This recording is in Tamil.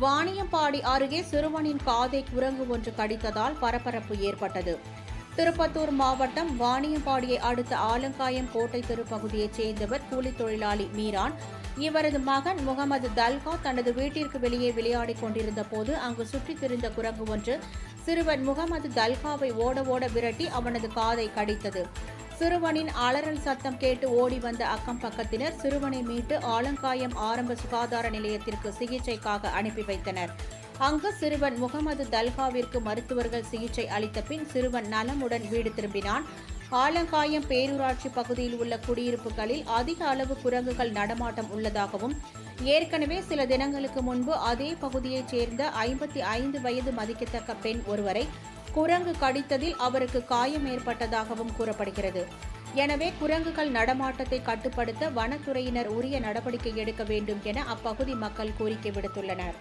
வாணியம்பாடி அருகே சிறுவனின் காதை குரங்கு ஒன்று கடித்ததால் பரபரப்பு ஏற்பட்டது. திருப்பத்தூர் மாவட்டம் வாணியம்பாடியை அடுத்த ஆலங்காயம் கோட்டை தெரு பகுதியைச் சேர்ந்தவர் கூலித் தொழிலாளி மீரான். இவரது மகன் முகமது தல்கா தனது வீட்டிற்கு வெளியே விளையாடிக் கொண்டிருந்த போது அங்கு சுற்றித் திரிந்த குரங்கு ஒன்று சிறுவன் முகமது தல்காவை ஓட விரட்டி அவனது காதை கடித்தது. சிறுவனின் அலறல் சத்தம் கேட்டு ஓடி வந்த அக்கம் பக்கத்தினர் சிறுவனை மீட்டு ஆலங்காயம் ஆரம்ப சுகாதார நிலையத்திற்கு சிகிச்சைக்காக அனுப்பி வைத்தனர். அங்கு சிறுவன் முகமது தல்காவிற்கு மருத்துவர்கள் சிகிச்சை அளித்த பின் சிறுவன் நலமுடன் வீடு திரும்பினான். ஆலங்காயம் பேரூராட்சி பகுதியில் உள்ள குடியிருப்புகளில் அதிக அளவு குரங்குகள் நடமாட்டம் உள்ளதாகவும் ஏற்கனவே சில தினங்களுக்கு முன்பு அதே பகுதியைச் சேர்ந்த 55 வயது மதிக்கத்தக்க பெண் ஒருவரை குரங்கு கடித்ததில் அவருக்கு காயம் ஏற்பட்டதாகவும் கூறப்படுகிறது. எனவே குரங்குகள் நடமாட்டத்தை கட்டுப்படுத்த வனத்துறையினர் உரிய நடவடிக்கை எடுக்க வேண்டும் என அப்பகுதி மக்கள் கோரிக்கை விடுத்துள்ளனர்.